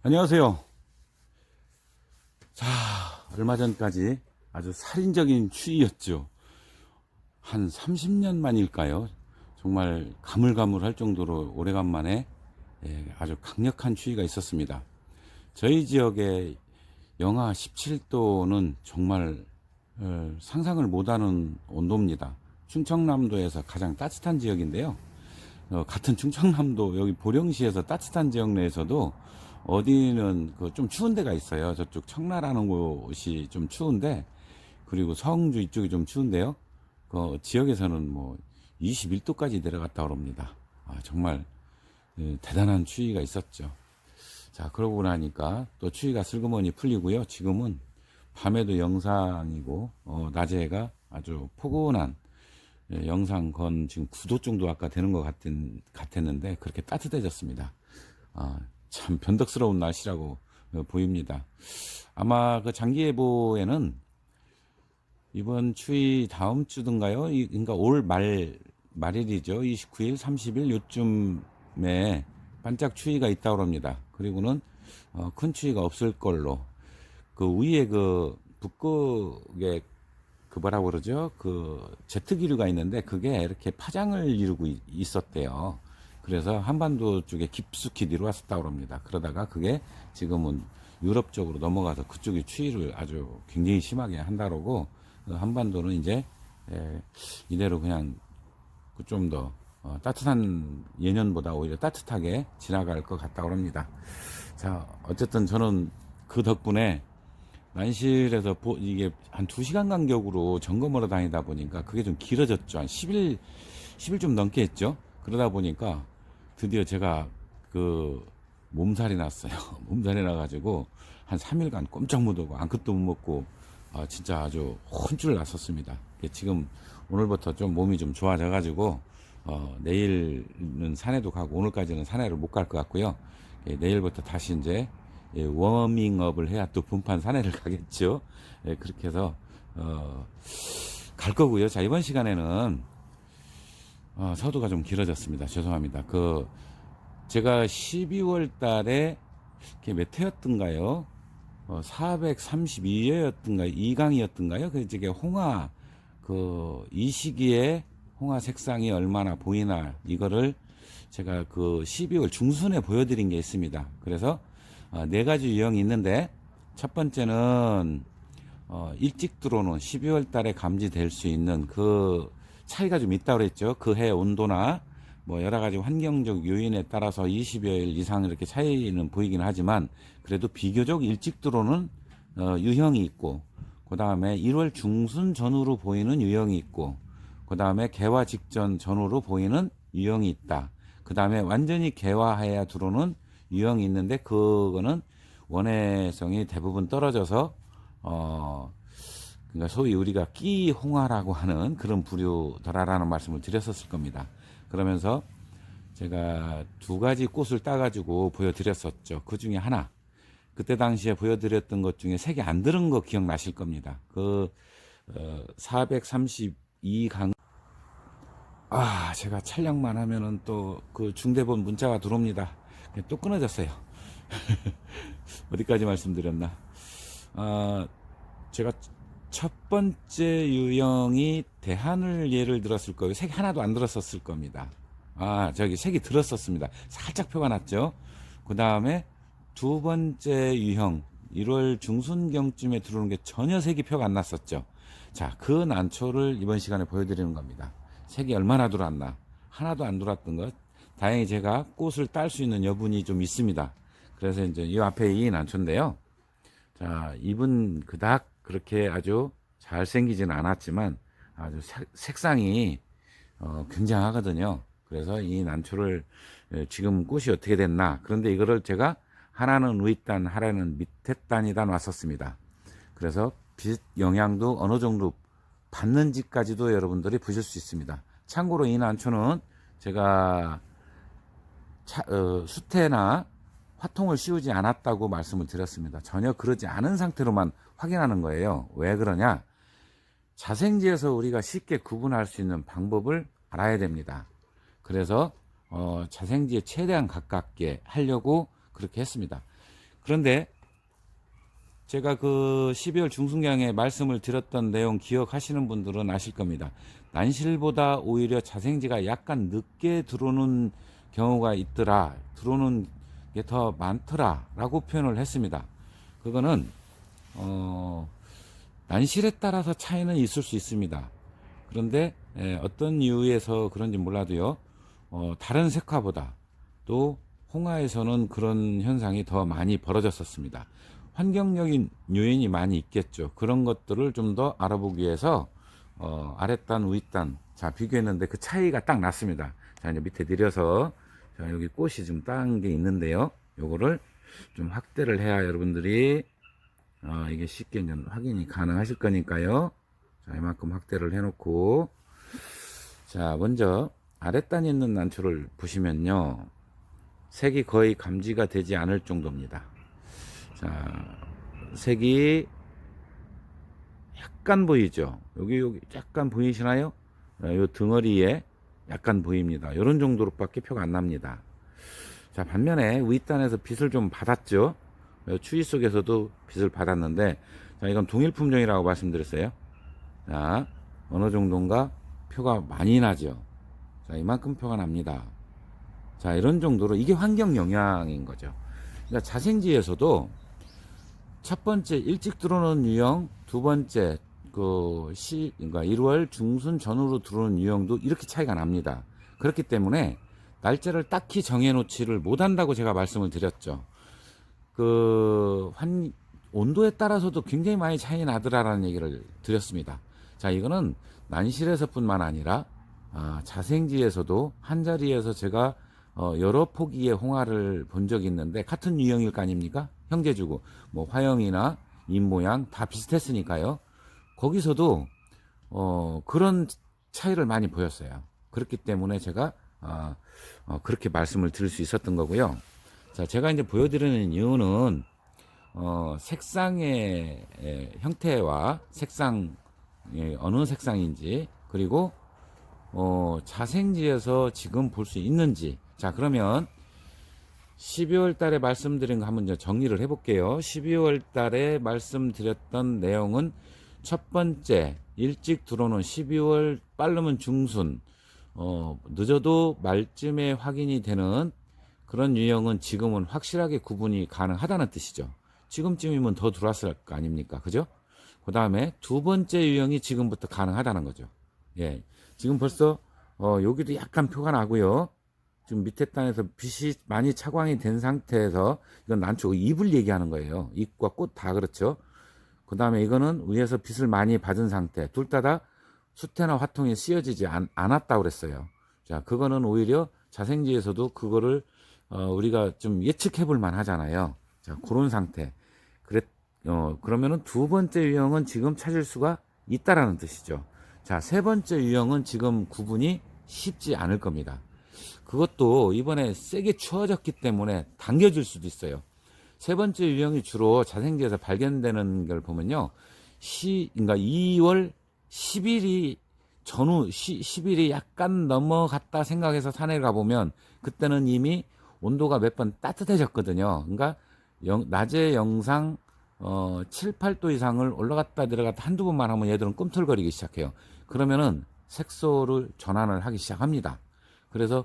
안녕하세요. 자, 얼마 전까지 아주 살인적인 추위였죠. 한 30년 만일까요? 정말 가물가물할 정도로 오래간만에 아주 강력한 추위가 있었습니다. 저희 지역에 영하 17도는 정말 상상을 못하는 온도입니다. 충청남도에서 가장 따뜻한 지역인데요. 같은 충청남도 여기 보령시에서 따뜻한 지역 내에서도 어디는 그 좀 추운 데가 있어요. 저쪽 청라라는 곳이 좀 추운데, 그리고 성주 이쪽이 좀 추운데요. 그 지역에서는 뭐 21도까지 내려갔다 그럽니다. 정말 대단한 추위가 있었죠. 자, 그러고 나니까 또 추위가 슬그머니 풀리고요. 지금은 밤에도 영상이고 낮에가 아주 포근한 영상 건 지금 9도 정도 아까 되는 것 같았는데 그렇게 따뜻해졌습니다. 참 변덕스러운 날씨라고 보입니다. 아마 그 장기예보에는 이번 추위 다음 주든가요? 그러니까 올 말일이죠. 29일, 30일 요쯤에 반짝 추위가 있다고 합니다. 그리고는 큰 추위가 없을 걸로. 그 위에 그 북극에 그 뭐라고 그러죠? 그 제트 기류가 있는데 그게 이렇게 파장을 이루고 있었대요. 그래서 한반도 쪽에 깊숙이 내려왔었다고 합니다. 그러다가 그게 지금은 유럽 쪽으로 넘어가서 그쪽이 추위를 아주 굉장히 심하게 한다고, 한반도는 이제 이대로 그냥 좀 더 따뜻한, 예년보다 오히려 따뜻하게 지나갈 것 같다고 합니다. 자, 어쨌든 저는 그 덕분에 난실에서 이게 한 2시간 간격으로 점검하러 다니다 보니까 그게 좀 길어졌죠. 한 10일 좀 넘게 했죠. 그러다 보니까 드디어 제가 그 몸살이 났어요. 몸살이 나가지고 한 3일간 꼼짝 못하고 아무것도 못 먹고 진짜 아주 혼쭐 났었습니다. 지금 오늘부터 좀 몸이 좀 좋아져가지고 내일은 산에도 가고 오늘까지는 산에를 못 갈 것 같고요. 내일부터 다시 이제 워밍업을 해야 또 분판 산에를 가겠죠. 그렇게 해서 갈 거고요. 자, 이번 시간에는 서두가 좀 길어졌습니다. 죄송합니다. 제가 12월 달에 몇 회였던가요? 432회였던가요? 2강이었던가요? 저게 홍화, 이 시기에 홍화 색상이 얼마나 보이나, 이거를 제가 12월 중순에 보여드린 게 있습니다. 그래서 네 가지 유형이 있는데, 첫 번째는 일찍 들어오는 12월 달에 감지될 수 있는 그 차이가 좀 있다고 그랬죠. 그 해 온도나 뭐 여러 가지 환경적 요인에 따라서 20여일 이상 이렇게 차이는 보이긴 하지만, 그래도 비교적 일찍 들어오는 유형이 있고, 그 다음에 1월 중순 전후로 보이는 유형이 있고, 그 다음에 개화 직전 전후로 보이는 유형이 있다. 그 다음에 완전히 개화해야 들어오는 유형이 있는데, 그거는 원해성이 대부분 떨어져서 그러니까 소위 우리가 끼홍화라고 하는 그런 부류더라라는 말씀을 드렸었을 겁니다. 그러면서 제가 2가지 꽃을 따가지고 보여드렸었죠. 그 중에 하나, 그때 당시에 보여드렸던 것 중에 색이 안 들은 거 기억나실 겁니다. 432강. 제가 촬영만 하면은 또 그 중대본 문자가 들어옵니다. 또 끊어졌어요. 어디까지 말씀드렸나? 제가 첫 번째 유형이 대하늘 예를 들었을 거예요. 색이 하나도 안 들었었을 겁니다. 저기 색이 들었었습니다. 살짝 표가 났죠. 그 다음에 두 번째 유형, 1월 중순경쯤에 들어오는 게 전혀 색이 표가 안 났었죠. 자, 그 난초를 이번 시간에 보여드리는 겁니다. 색이 얼마나 들어왔나. 하나도 안 들어왔던 것. 다행히 제가 꽃을 딸 수 있는 여분이 좀 있습니다. 그래서 이제 이 앞에 이 난초인데요. 자, 잎은 그닥 그렇게 아주 잘생기지는 않았지만 아주 색상이 굉장하거든요. 그래서 이 난초를 지금 꽃이 어떻게 됐나. 그런데 이거를 제가 하나는 윗단, 하나는 밑에 단에다 놨었습니다. 그래서 빛 영향도 어느 정도 받는지까지도 여러분들이 보실 수 있습니다. 참고로 이 난초는 제가 수태나 화통을 씌우지 않았다고 말씀을 드렸습니다. 전혀 그러지 않은 상태로만 확인하는 거예요. 왜 그러냐? 자생지에서 우리가 쉽게 구분할 수 있는 방법을 알아야 됩니다. 그래서 자생지에 최대한 가깝게 하려고 그렇게 했습니다. 그런데 제가 그 12월 중순경에 말씀을 드렸던 내용 기억하시는 분들은 아실 겁니다. 난실보다 오히려 자생지가 약간 늦게 들어오는 경우가 있더라. 들어오는 게 더 많더라. 라고 표현을 했습니다. 그거는, 난실에 따라서 차이는 있을 수 있습니다. 그런데, 어떤 이유에서 그런지 몰라도요, 다른 색화보다 또 홍화에서는 그런 현상이 더 많이 벌어졌었습니다. 환경적인 요인이 많이 있겠죠. 그런 것들을 좀 더 알아보기 위해서 아랫단 윗단 자 비교했는데 그 차이가 딱 났습니다. 자 이제 밑에 내려서 자 여기 꽃이 좀 딴 게 있는데요. 요거를 좀 확대를 해야 여러분들이 이게 쉽게 이제 확인이 가능하실 거니까요. 자 이만큼 확대를 해놓고 자 먼저 아랫단에 있는 난초를 보시면요. 색이 거의 감지가 되지 않을 정도입니다. 자, 색이 약간 보이죠? 여기 약간 보이시나요? 요 등어리에 약간 보입니다. 이런 정도로밖에 표가 안 납니다. 자, 반면에 윗단에서 빛을 좀 받았죠? 추위 속에서도 빛을 받았는데, 자, 이건 동일 품종이라고 말씀드렸어요. 자, 어느 정도인가 표가 많이 나죠? 자, 이만큼 표가 납니다. 자, 이런 정도로 이게 환경 영향인 거죠. 그러니까 자생지에서도 첫 번째 일찍 들어오는 유형, 두 번째 그러니까 1월 중순 전후로 들어오는 유형도 이렇게 차이가 납니다. 그렇기 때문에 날짜를 딱히 정해놓지를 못한다고 제가 말씀을 드렸죠. 온도에 따라서도 굉장히 많이 차이 나더라라는 얘기를 드렸습니다. 자, 이거는 난실에서뿐만 아니라 자생지에서도 한 자리에서 제가 여러 포기의 홍화를 본 적이 있는데 같은 유형일 거 아닙니까? 형제주고 뭐 화형이나 잎 모양 다 비슷했으니까요. 거기서도 그런 차이를 많이 보였어요. 그렇기 때문에 제가 그렇게 말씀을 드릴 수 있었던 거고요. 자, 제가 이제 보여드리는 이유는 색상의 형태와 색상 어느 색상인지 그리고 자생지에서 지금 볼 수 있는지. 자, 그러면 12월 달에 말씀드린 거 한번 정리를 해볼게요. 12월 달에 말씀드렸던 내용은 첫 번째, 일찍 들어오는 12월 빠르면 중순, 늦어도 말쯤에 확인이 되는 그런 유형은 지금은 확실하게 구분이 가능하다는 뜻이죠. 지금쯤이면 더 들어왔을 거 아닙니까? 그죠? 그 다음에 두 번째 유형이 지금부터 가능하다는 거죠. 예. 지금 벌써, 여기도 약간 표가 나고요. 지금 밑에 단에서 빛이 많이 차광이 된 상태에서, 이건 난초 잎을 얘기하는 거예요. 잎과 꽃 다 그렇죠. 그 다음에 이거는 위에서 빛을 많이 받은 상태. 둘 다 수태나 화통이 씌어지지 않았다고 그랬어요. 자, 그거는 오히려 자생지에서도 그거를, 우리가 좀 예측해 볼 만 하잖아요. 자, 그런 상태. 그러면은 두 번째 유형은 지금 찾을 수가 있다라는 뜻이죠. 자, 세 번째 유형은 지금 구분이 쉽지 않을 겁니다. 그것도 이번에 세게 추워졌기 때문에 당겨질 수도 있어요. 세 번째 유형이 주로 자생지에서 발견되는 걸 보면요. 그러니까 2월 10일이 전후 10일이 약간 넘어갔다 생각해서 산에 가보면 그때는 이미 온도가 몇 번 따뜻해졌거든요. 그러니까 낮에 영상 7, 8도 이상을 올라갔다 내려갔다 한두 번만 하면 얘들은 꿈틀거리기 시작해요. 그러면은 색소를 전환을 하기 시작합니다. 그래서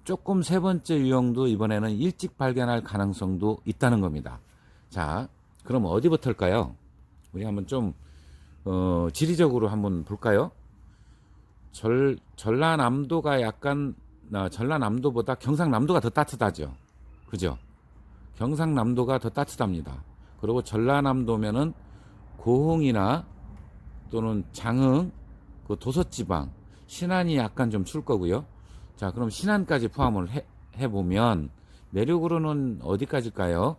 조금 세 번째 유형도 이번에는 일찍 발견할 가능성도 있다는 겁니다. 자, 그럼 어디부터일까요? 우리 한번 좀 지리적으로 한번 볼까요? 전라남도가 약간 전라남도보다 경상남도가 더 따뜻하죠. 그죠? 경상남도가 더 따뜻합니다. 그리고 전라남도면은 고흥이나 또는 장흥, 그 도서지방, 신안이 약간 좀 출 거고요. 자, 그럼 신안까지 포함을 해보면 내륙으로는 어디까지일까요?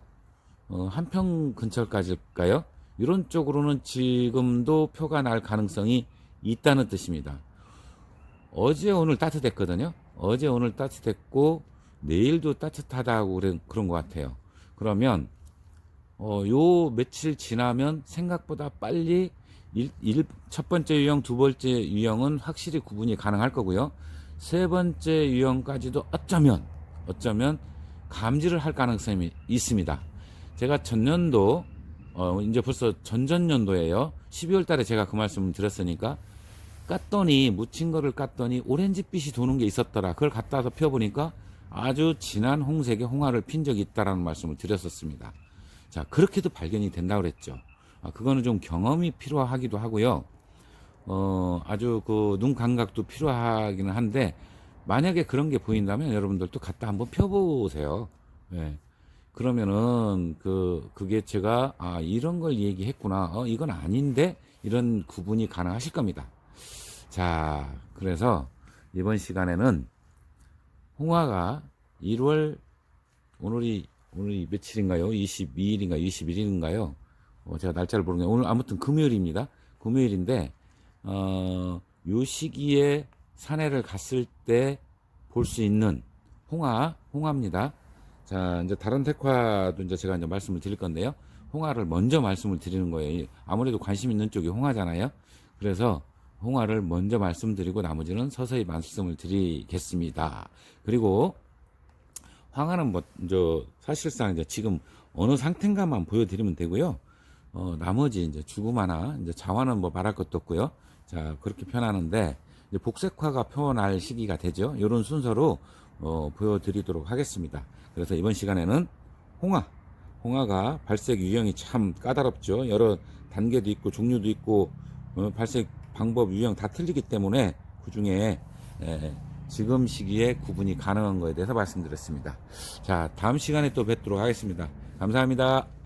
한평 근처까지일까요? 이런 쪽으로는 지금도 표가 날 가능성이 있다는 뜻입니다. 어제 오늘 따뜻했거든요. 어제 오늘 따뜻했고 내일도 따뜻하다고 그런 것 같아요. 그러면 요 며칠 지나면 생각보다 빨리 첫 번째 유형, 두 번째 유형은 확실히 구분이 가능할 거고요. 세 번째 유형까지도 어쩌면 감지를 할 가능성이 있습니다. 제가 전년도, 이제 벌써 전전년도에요. 12월 달에 제가 그 말씀을 드렸으니까, 깠더니, 묻힌 거를 깠더니, 오렌지빛이 도는 게 있었더라. 그걸 갖다 와서 펴보니까, 아주 진한 홍색의 홍화를 핀 적이 있다라는 말씀을 드렸었습니다. 자, 그렇게도 발견이 된다고 그랬죠. 그거는 좀 경험이 필요하기도 하고요. 아주 그 눈 감각도 필요하기는 한데, 만약에 그런 게 보인다면 여러분들도 갖다 한번 펴보세요. 예. 그러면은 그게 제가 이런 걸 얘기했구나. 이건 아닌데 이런 구분이 가능하실 겁니다. 자, 그래서 이번 시간에는 홍화가 1월 오늘이 며칠인가요? 22일인가 21일인가요? 제가 날짜를 모르겠네요. 오늘 아무튼 금요일입니다. 금요일인데 요 시기에 산에를 갔을 때 볼 수 있는 홍화입니다. 자, 이제 다른 색화도 이제 제가 이제 말씀을 드릴 건데요. 홍화를 먼저 말씀을 드리는 거예요. 아무래도 관심 있는 쪽이 홍화잖아요. 그래서 홍화를 먼저 말씀드리고 나머지는 서서히 말씀을 드리겠습니다. 그리고 황화는 사실상 이제 지금 어느 상태인가만 보여드리면 되고요. 나머지 이제 주구마나 이제 자화는 말할 것도 없고요. 자, 그렇게 표현하는데 이제 복색화가 표현할 시기가 되죠. 이런 순서로 보여드리도록 하겠습니다. 그래서 이번 시간에는 홍화가 발색 유형이 참 까다롭죠. 여러 단계도 있고 종류도 있고 발색 방법 유형 다 틀리기 때문에 그 중에 지금 시기에 구분이 가능한 거에 대해서 말씀드렸습니다. 자, 다음 시간에 또 뵙도록 하겠습니다. 감사합니다.